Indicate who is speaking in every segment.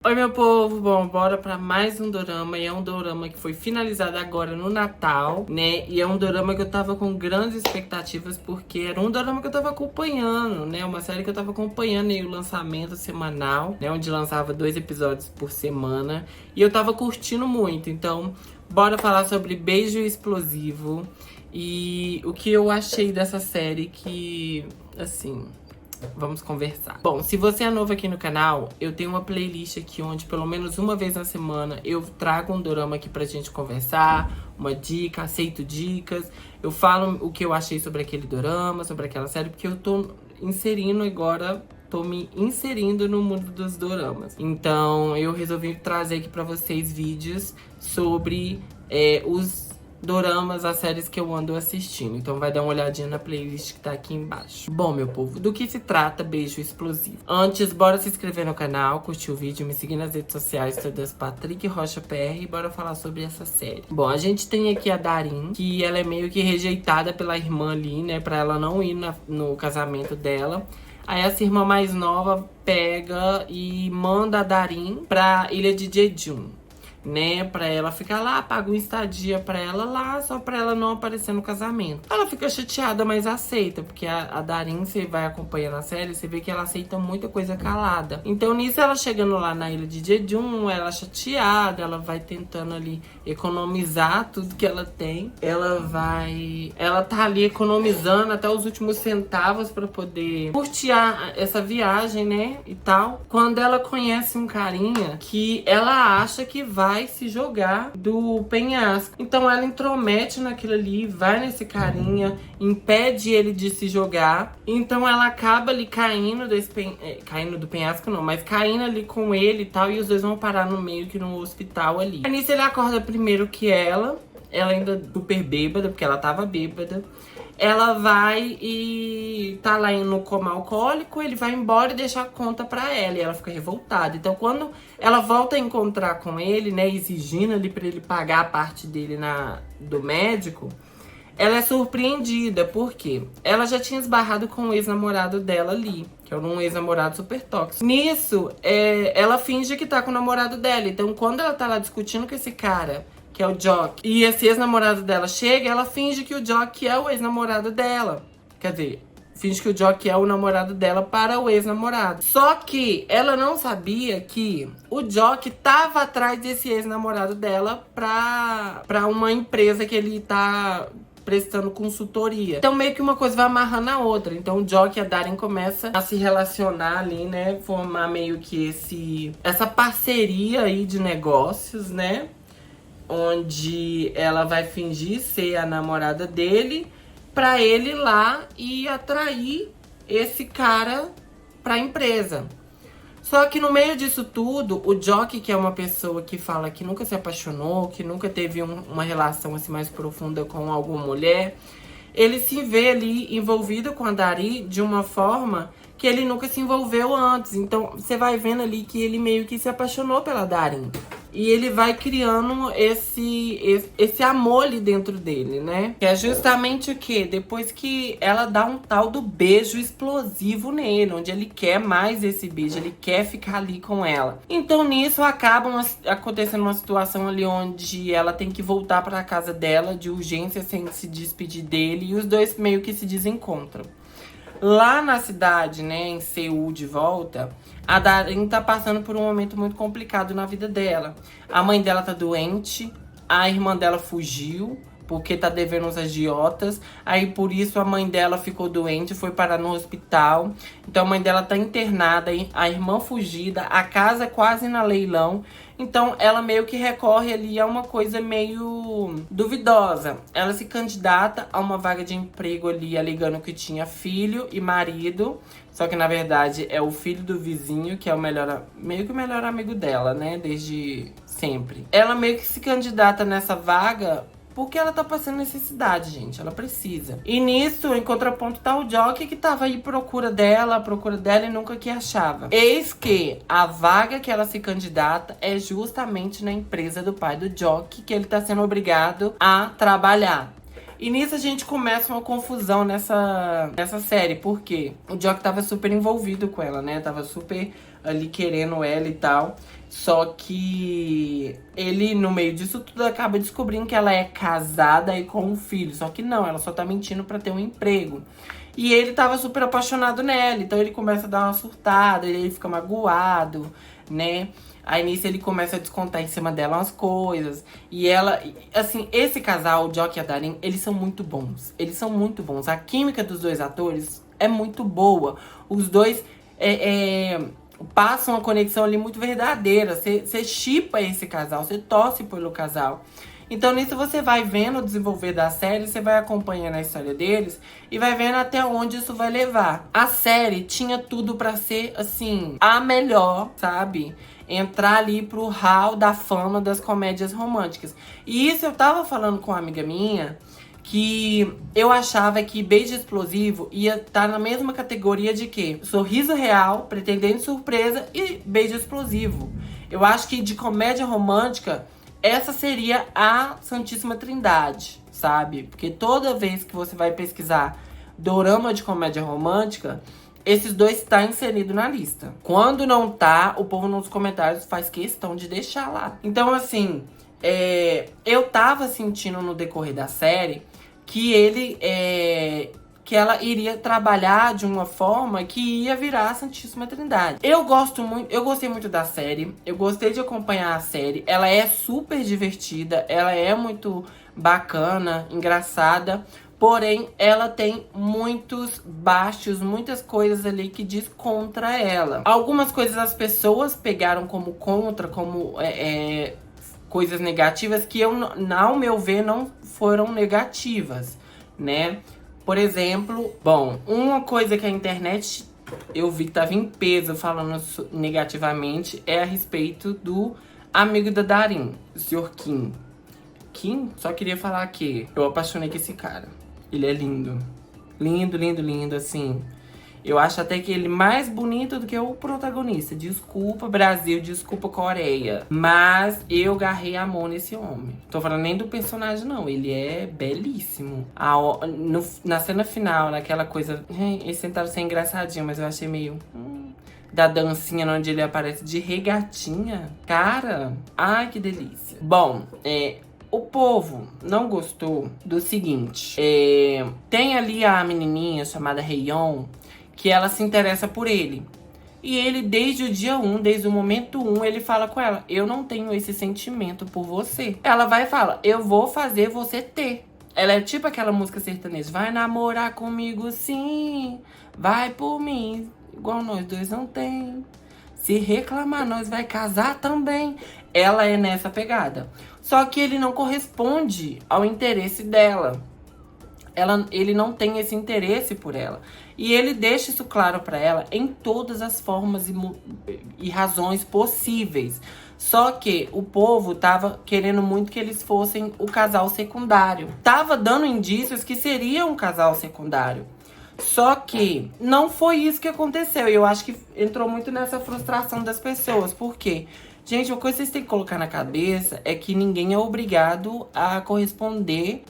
Speaker 1: Oi, meu povo! Bom, bora pra mais um dorama. E é um dorama que foi finalizado agora no Natal, né? E é um dorama que eu tava com grandes expectativas, porque era um dorama que eu tava acompanhando, né? Uma série que eu tava acompanhando aí o lançamento semanal, né? Onde lançava 2 episódios por semana. E eu tava curtindo muito. Então, bora falar sobre Beijo Explosivo. E o que eu achei dessa série que, assim... Vamos conversar. Bom, se você é novo aqui no canal, eu tenho uma playlist aqui onde pelo menos uma vez na semana eu trago um dorama aqui pra gente conversar, uma dica, aceito dicas. Eu falo o que eu achei sobre aquele dorama, sobre aquela série, porque eu tô inserindo agora, tô me inserindo no mundo dos doramas. Então eu resolvi trazer aqui pra vocês vídeos sobre os doramas, as séries que eu ando assistindo. Então vai dar uma olhadinha na playlist que tá aqui embaixo. Bom, meu povo, do que se trata Beijo Explosivo? Antes, bora se inscrever no canal, curtir o vídeo, me seguir nas redes sociais, todas Patrick Rocha PR, e bora falar sobre essa série. Bom, a gente tem aqui a Darin, que ela é meio que rejeitada pela irmã ali, né, pra ela não ir no casamento dela. Aí essa irmã mais nova pega e manda a Darin pra ilha de Jeju, né, pra ela ficar lá, paga uma estadia pra ela lá, só pra ela não aparecer no casamento. Ela fica chateada, mas aceita, porque a Darin, você vai acompanhando a série, você vê que ela aceita muita coisa calada. Então nisso, ela chegando lá na ilha de Jeju, ela chateada, ela vai tentando ali economizar tudo que ela tem. Ela tá ali economizando até os últimos centavos pra poder curtir essa viagem, né, e tal. Quando ela conhece um carinha que ela acha que vai se jogar do penhasco. Então ela intromete naquilo ali, vai nesse carinha, impede ele de se jogar. Então ela acaba ali caindo caindo do penhasco não, mas caindo ali com ele e tal, e os dois vão parar no meio que no hospital ali. Aí nisso ele acorda primeiro que ela ainda super bêbada, porque ela tava bêbada. Ela vai e tá lá no coma alcoólico, ele vai embora e deixa a conta pra ela, e ela fica revoltada. Então quando ela volta a encontrar com ele, né, exigindo ali pra ele pagar a parte dele do médico, ela é surpreendida, porque ela já tinha esbarrado com o ex-namorado dela ali, que era um ex-namorado super tóxico. Nisso, ela finge que tá com o namorado dela. Então quando ela tá lá discutindo com esse cara, que é o Jock, e esse ex-namorado dela chega, ela finge que o Jock é o ex-namorado dela. Quer dizer, finge que o Jock é o namorado dela para o ex-namorado. Só que ela não sabia que o Jock tava atrás desse ex-namorado dela pra uma empresa que ele tá prestando consultoria. Então meio que uma coisa vai amarrando a outra. Então o Jock e a Darin começam a se relacionar ali, né? Formar meio que essa parceria aí de negócios, né? Onde ela vai fingir ser a namorada dele pra ele ir lá e atrair esse cara pra empresa. Só que no meio disso tudo, o Jock, que é uma pessoa que fala que nunca se apaixonou, que nunca teve uma relação assim mais profunda com alguma mulher, ele se vê ali envolvido com a Darin de uma forma que ele nunca se envolveu antes. Então você vai vendo ali que ele meio que se apaixonou pela Darin. E ele vai criando esse amor ali dentro dele, né? Que é justamente o quê? Depois que ela dá um tal do beijo explosivo nele, onde ele quer mais esse beijo, ele quer ficar ali com ela. Então nisso acaba acontecendo uma situação ali onde ela tem que voltar pra casa dela de urgência sem se despedir dele, e os dois meio que se desencontram. Lá na cidade, né, em Seul de volta, a Darin tá passando por um momento muito complicado na vida dela. A mãe dela tá doente, a irmã dela fugiu, porque tá devendo uns agiotas. Aí por isso a mãe dela ficou doente, foi parar no hospital. Então a mãe dela tá internada, a irmã fugida, a casa quase na leilão. Então ela meio que recorre ali a uma coisa meio duvidosa. Ela se candidata a uma vaga de emprego ali, alegando que tinha filho e marido. Só que na verdade é o filho do vizinho, que é meio que o melhor amigo dela, né? Desde sempre. Ela meio que se candidata nessa vaga porque ela tá passando necessidade, gente. Ela precisa. E nisso, em contraponto, tá o Jock, que tava aí à procura dela e nunca que achava. Eis que a vaga que ela se candidata é justamente na empresa do pai do Jock, que ele tá sendo obrigado a trabalhar. E nisso a gente começa uma confusão nessa série, porque o Jock tava super envolvido com ela, né? Tava super ali querendo ela e tal. Só que ele, no meio disso tudo, acaba descobrindo que ela é casada e com um filho. Só que não, ela só tá mentindo pra ter um emprego. E ele tava super apaixonado nela, então ele começa a dar uma surtada, ele fica magoado, né? Aí nisso ele começa a descontar em cima dela umas coisas. E ela, assim, esse casal, o Jock e a Darin, eles são muito bons. Eles são muito bons. A química dos dois atores é muito boa. Os dois passam uma conexão ali muito verdadeira. Você shippa esse casal, você torce pelo casal. Então nisso você vai vendo o desenvolver da série, você vai acompanhando a história deles e vai vendo até onde isso vai levar. A série tinha tudo pra ser, assim, a melhor, sabe? Entrar ali pro hall da fama das comédias românticas. E isso eu tava falando com uma amiga minha, que eu achava que Beijo Explosivo ia estar na mesma categoria de quê? Sorriso Real, Pretendente Surpresa e Beijo Explosivo. Eu acho que de comédia romântica, essa seria a Santíssima Trindade, sabe? Porque toda vez que você vai pesquisar dorama de comédia romântica, esses dois estão inseridos na lista. Quando não tá, o povo nos comentários faz questão de deixar lá. Então, assim, eu tava sentindo no decorrer da série que que ela iria trabalhar de uma forma que ia virar a Santíssima Trindade. Eu gostei muito da série, eu gostei de acompanhar a série. Ela é super divertida, ela é muito bacana, engraçada. Porém, ela tem muitos baixos, muitas coisas ali que diz contra ela. Algumas coisas as pessoas pegaram como contra, como coisas negativas que ao meu ver, não foram negativas, né? Por exemplo, bom, uma coisa que a internet eu vi que tava em peso falando negativamente é a respeito do amigo da Darin, o Sr. Kim. Kim, só queria falar que eu apaixonei com esse cara. Ele é lindo. Lindo, lindo, lindo, assim. Eu acho até que ele mais bonito do que o protagonista. Desculpa, Brasil, desculpa, Coreia. Mas eu garrei amor nesse homem. Tô falando nem do personagem, não. Ele é belíssimo. Na cena final, naquela coisa... Eles tentaram ser engraçadinho, mas eu achei meio... da dancinha onde ele aparece de regatinha. Cara, ai, que delícia. Bom, o povo não gostou do seguinte. Tem ali a menininha chamada Haeyeon, que ela se interessa por ele. E ele, desde o dia 1, desde o momento 1, ele fala com ela: eu não tenho esse sentimento por você. Ela vai e fala: eu vou fazer você ter. Ela é tipo aquela música sertaneja: vai namorar comigo sim, vai por mim, igual nós dois não tem. Se reclamar, nós vai casar também. Ela é nessa pegada. Só que ele não corresponde ao interesse dela. Ele não tem esse interesse por ela. E ele deixa isso claro pra ela em todas as formas e razões possíveis. Só que o povo tava querendo muito que eles fossem o casal secundário. Tava dando indícios que seria um casal secundário. Só que não foi isso que aconteceu. E eu acho que entrou muito nessa frustração das pessoas. Por quê? Gente, uma coisa que vocês têm que colocar na cabeça é que ninguém é obrigado a corresponder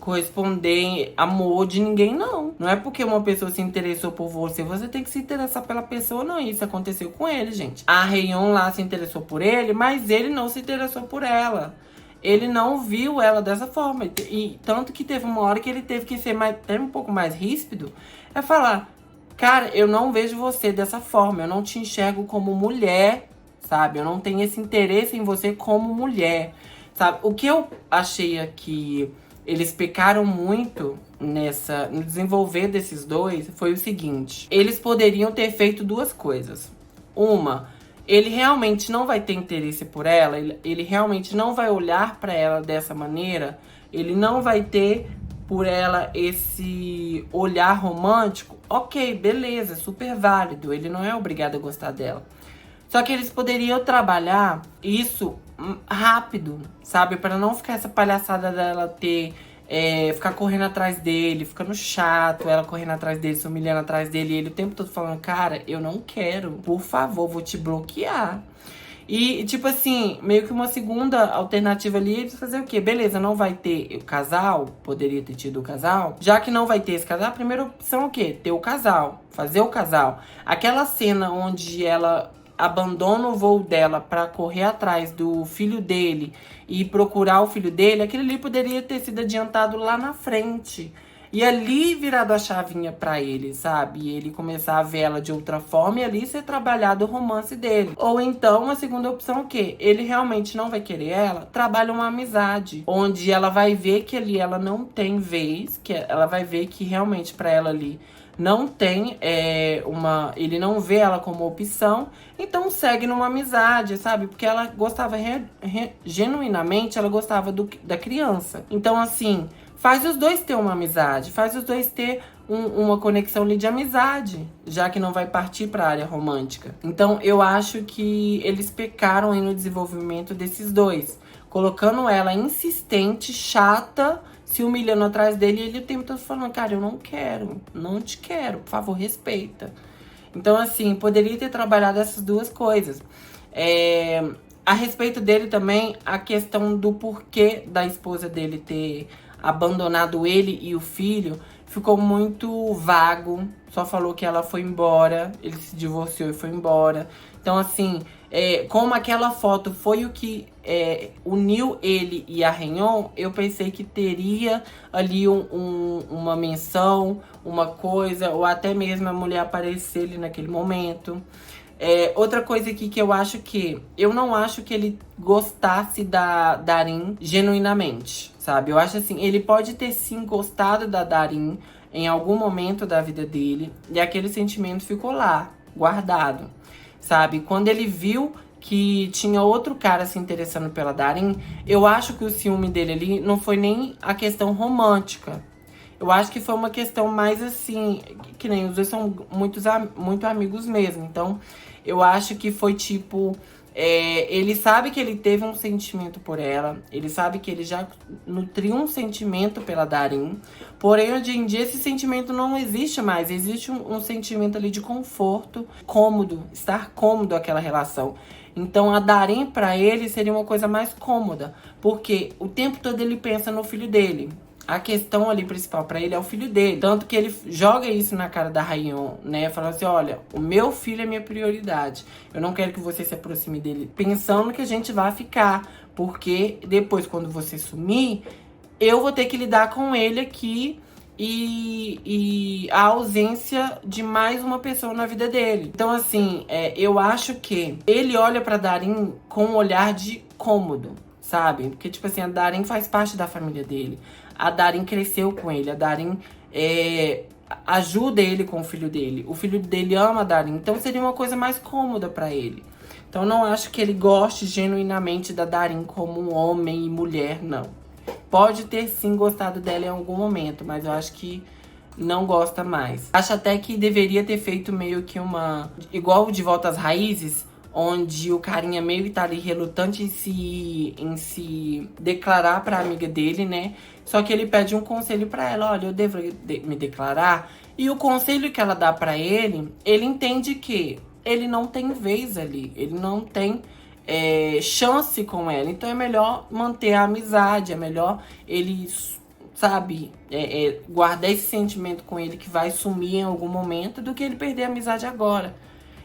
Speaker 1: amor de ninguém, não. Não é porque uma pessoa se interessou por você, você tem que se interessar pela pessoa, não. Isso aconteceu com ele, gente. A Haeyeon lá se interessou por ele, mas ele não se interessou por ela. Ele não viu ela dessa forma. E tanto que teve uma hora que ele teve que ser até um pouco mais ríspido. É falar: cara, eu não vejo você dessa forma. Eu não te enxergo como mulher, sabe? Eu não tenho esse interesse em você como mulher, sabe? O que eu achei aqui, eles pecaram muito no desenvolver desses dois, foi o seguinte. Eles poderiam ter feito duas coisas. Uma, ele realmente não vai ter interesse por ela, ele realmente não vai olhar pra ela dessa maneira, ele não vai ter por ela esse olhar romântico. Ok, beleza, super válido, ele não é obrigado a gostar dela. Só que eles poderiam trabalhar isso rápido, sabe? Para não ficar essa palhaçada dela ficar correndo atrás dele, ficando chato, ela correndo atrás dele, se humilhando atrás dele, e ele o tempo todo falando: cara, eu não quero, por favor, vou te bloquear. E, tipo assim, meio que uma segunda alternativa ali, eles fazer o quê? Beleza, não vai ter o casal, poderia ter tido o casal. Já que não vai ter esse casal, a primeira opção é o quê? Ter o casal, fazer o casal. Aquela cena onde abandona o voo dela pra correr atrás do filho dele e procurar o filho dele, aquilo ali poderia ter sido adiantado lá na frente. E ali virado a chavinha pra ele, sabe? E ele começar a ver ela de outra forma e ali ser trabalhado o romance dele. Ou então, a segunda opção, o quê? Ele realmente não vai querer ela, trabalha uma amizade. Onde ela vai ver que ali ela não tem vez, que ela vai ver que realmente pra ela ali não tem ele não vê ela como opção, então segue numa amizade, sabe? Porque ela gostava, genuinamente, ela gostava da criança. Então, assim, faz os dois ter uma amizade, faz os dois ter uma conexão ali de amizade, já que não vai partir para a área romântica. Então, eu acho que eles pecaram aí no desenvolvimento desses dois, colocando ela insistente, chata, se humilhando atrás dele, e ele o tempo todo falando, cara, eu não quero, não te quero, por favor, respeita. Então, assim, poderia ter trabalhado essas duas coisas. A respeito dele também, a questão do porquê da esposa dele ter abandonado ele e o filho, ficou muito vago. Só falou que ela foi embora, ele se divorciou e foi embora. Então, assim, como aquela foto foi o que uniu ele e a Renhon, eu pensei que teria ali uma menção, uma coisa, ou até mesmo a mulher aparecer ali naquele momento. Outra coisa aqui que eu não acho que ele gostasse da Darin genuinamente, sabe? Eu acho assim, ele pode ter sim gostado da Darin em algum momento da vida dele, e aquele sentimento ficou lá, guardado, sabe? Quando ele viu que tinha outro cara se interessando pela Darin, eu acho que o ciúme dele ali não foi nem a questão romântica. Eu acho que foi uma questão mais assim, que nem os dois são muito amigos mesmo. Então, eu acho que foi tipo, ele sabe que ele teve um sentimento por ela, ele sabe que ele já nutriu um sentimento pela Darin. Porém, hoje em dia, esse sentimento não existe mais. Existe um sentimento ali de conforto, cômodo, estar cômodo aquela relação. Então, a Darin, pra ele, seria uma coisa mais cômoda. Porque o tempo todo ele pensa no filho dele. A questão ali principal pra ele é o filho dele. Tanto que ele joga isso na cara da Renhon, né? Falando assim, olha, o meu filho é minha prioridade. Eu não quero que você se aproxime dele pensando que a gente vai ficar. Porque depois, quando você sumir, eu vou ter que lidar com ele aqui e a ausência de mais uma pessoa na vida dele. Então, assim, eu acho que ele olha pra Darin com um olhar de cômodo, sabe? Porque, tipo assim, a Darin faz parte da família dele. A Darin cresceu com ele. A Darin ajuda ele com o filho dele. O filho dele ama a Darin. Então seria uma coisa mais cômoda pra ele. Então não acho que ele goste genuinamente da Darin como um homem e mulher, não. Pode ter sim gostado dela em algum momento, mas eu acho que não gosta mais. Acho até que deveria ter feito meio que igual De Volta às Raízes, onde o carinha meio que tá ali relutante em se declarar pra amiga dele, né? Só que ele pede um conselho pra ela, olha, eu devo me declarar? E o conselho que ela dá pra ele entende que ele não tem vez ali, ele não tem chance com ela. Então é melhor manter a amizade, é melhor ele, sabe, guardar esse sentimento com ele que vai sumir em algum momento, do que ele perder a amizade agora.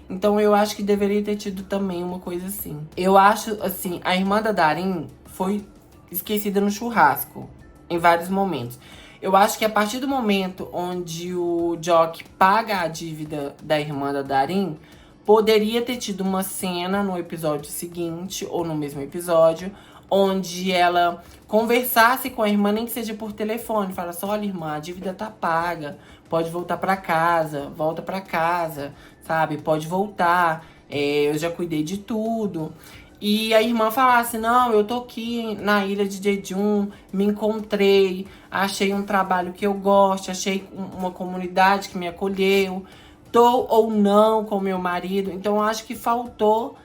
Speaker 1: Então eu acho que deveria ter tido também uma coisa assim. Eu acho, assim, a irmã da Darin foi esquecida no churrasco em vários momentos. Eu acho que a partir do momento onde o Jock paga a dívida da irmã da Darin, poderia ter tido uma cena no episódio seguinte, ou no mesmo episódio, onde ela conversasse com a irmã, nem que seja por telefone. Fala só, olha, irmã, a dívida tá paga, pode voltar pra casa, volta pra casa, sabe? Pode voltar, eu já cuidei de tudo. E a irmã falasse, não, eu tô aqui na ilha de Jeju, me encontrei, achei um trabalho que eu gosto, achei uma comunidade que me acolheu, tô ou não com meu marido. Então eu acho que faltou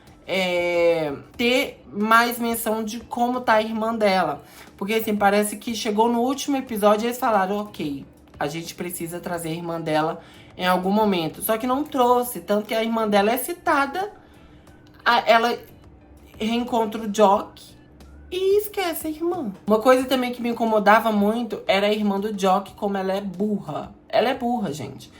Speaker 1: ter mais menção de como tá a irmã dela. Porque assim, parece que chegou no último episódio e eles falaram, ok, a gente precisa trazer a irmã dela em algum momento. Só que não trouxe, tanto que a irmã dela é citada, ela reencontra o Jock e esquece a irmã. Uma coisa também que me incomodava muito era a irmã do Jock, como ela é burra. Ela é burra, gente.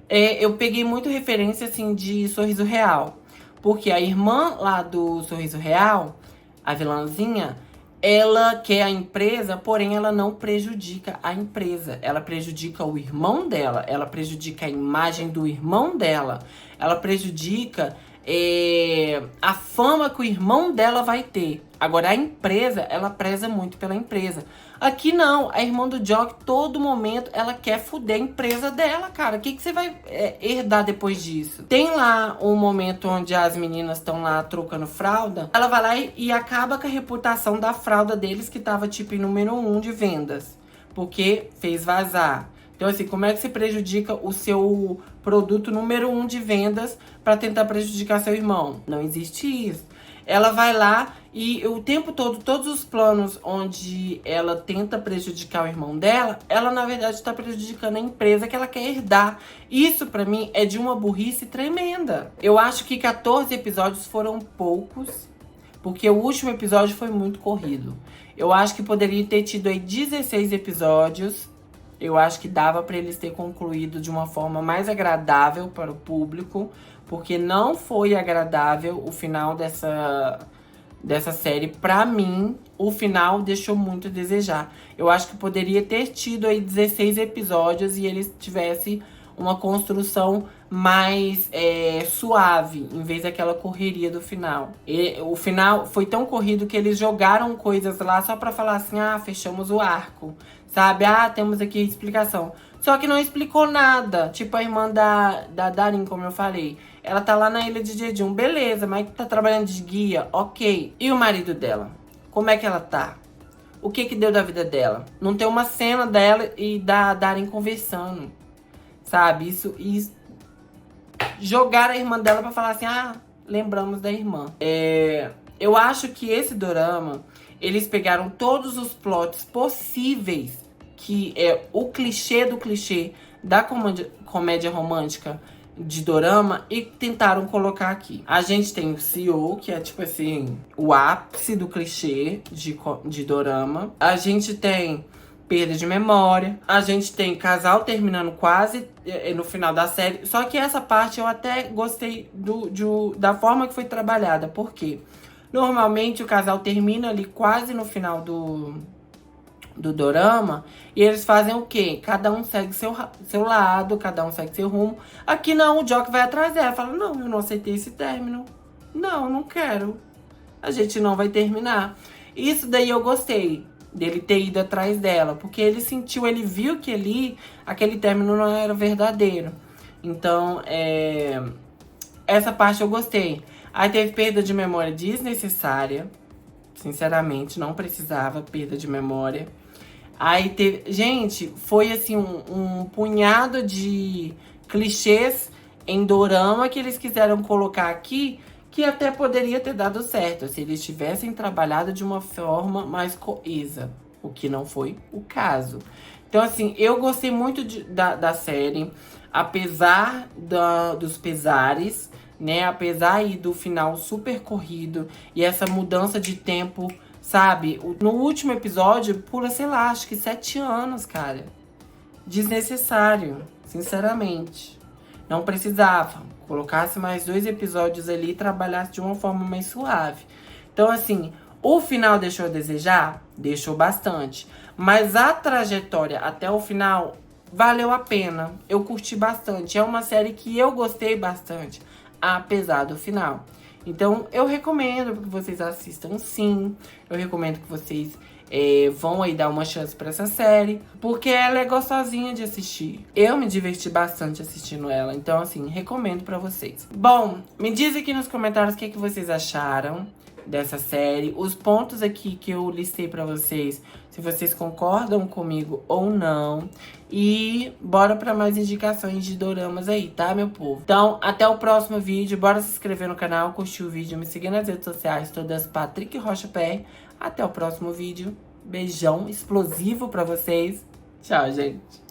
Speaker 1: Eu peguei muito referência, assim, de Sorriso Real. Porque a irmã lá do Sorriso Real, a vilãzinha, ela quer a empresa, porém ela não prejudica a empresa. Ela prejudica o irmão dela, ela prejudica a imagem do irmão dela, ela prejudica a fama que o irmão dela vai ter. Agora a empresa, ela preza muito pela empresa. Aqui não, a irmã do Jock, todo momento, ela quer fuder a empresa dela, cara. O que você vai herdar depois disso? Tem lá um momento onde as meninas estão lá trocando fralda. Ela vai lá e acaba com a reputação da fralda deles, que tava tipo em número 1 de vendas. Porque fez vazar. Então assim, como é que você prejudica o seu produto número 1 de vendas pra tentar prejudicar seu irmão? Não existe isso. Ela vai lá e o tempo todo, todos os planos onde ela tenta prejudicar o irmão dela, ela na verdade está prejudicando a empresa que ela quer herdar. Isso pra mim é de uma burrice tremenda. Eu acho que 14 episódios foram poucos, porque o último episódio foi muito corrido. Eu acho que poderia ter tido aí 16 episódios. Eu acho que dava pra eles ter concluído de uma forma mais agradável para o público, porque não foi agradável o final dessa série. Pra mim, o final deixou muito a desejar. Eu acho que poderia ter tido aí 16 episódios e eles tivessem uma construção mais suave, em vez daquela correria do final. E o final foi tão corrido que eles jogaram coisas lá só pra falar assim, fechamos o arco. Sabe? Temos aqui a explicação. Só que não explicou nada. Tipo a irmã da Darin, como eu falei. Ela tá lá na ilha de Jeju. Beleza, mas tá trabalhando de guia. Ok. E o marido dela? Como é que ela tá? O que deu da vida dela? Não tem uma cena dela e da Darin conversando. Sabe? Isso. Jogaram a irmã dela pra falar assim, lembramos da irmã. Eu acho que esse dorama, eles pegaram todos os plots possíveis, que é o clichê do clichê da comédia romântica de dorama, e tentaram colocar aqui. A gente tem o CEO, que é tipo assim, o ápice do clichê de dorama. A gente tem perda de memória. A gente tem casal terminando quase no final da série. Só que essa parte eu até gostei da forma que foi trabalhada. Por quê? Normalmente o casal termina ali quase no final do dorama. E eles fazem o quê? Cada um segue seu lado, cada um segue seu rumo. Aqui não, o Jock vai atrás dela. Fala, não, eu não aceitei esse término. Não quero. A gente não vai terminar. Isso daí eu gostei, dele ter ido atrás dela. Porque ele viu que aquele término não era verdadeiro. Então, essa parte eu gostei. Aí teve perda de memória desnecessária. Sinceramente, não precisava perda de memória. Aí teve... Gente, foi assim um punhado de clichês em dorama que eles quiseram colocar aqui, que até poderia ter dado certo se eles tivessem trabalhado de uma forma mais coesa. O que não foi o caso. Então, assim, eu gostei muito da série. Apesar dos pesares, né? Apesar aí do final super corrido e essa mudança de tempo, sabe? No último episódio, pula, sei lá, acho que 7 anos, cara. Desnecessário, sinceramente. Não precisava. Colocasse mais 2 episódios ali e trabalhasse de uma forma mais suave. Então, assim, o final deixou a desejar? Deixou bastante. Mas a trajetória até o final valeu a pena. Eu curti bastante. É uma série que eu gostei bastante, apesar do final. Então, eu recomendo que vocês assistam, sim. Eu recomendo que vocês vão aí dar uma chance pra essa série, porque ela é gostosinha de assistir. Eu me diverti bastante assistindo ela. Então, assim, recomendo pra vocês. Bom, me diz aqui nos comentários o que vocês acharam dessa série. Os pontos aqui que eu listei pra vocês, se vocês concordam comigo ou não. E bora pra mais indicações de doramas aí, tá, meu povo? Então, até o próximo vídeo. Bora se inscrever no canal, curtir o vídeo, me seguir nas redes sociais, todas Patrick Rocha Pé. Até o próximo vídeo. Beijão explosivo pra vocês. Tchau, gente.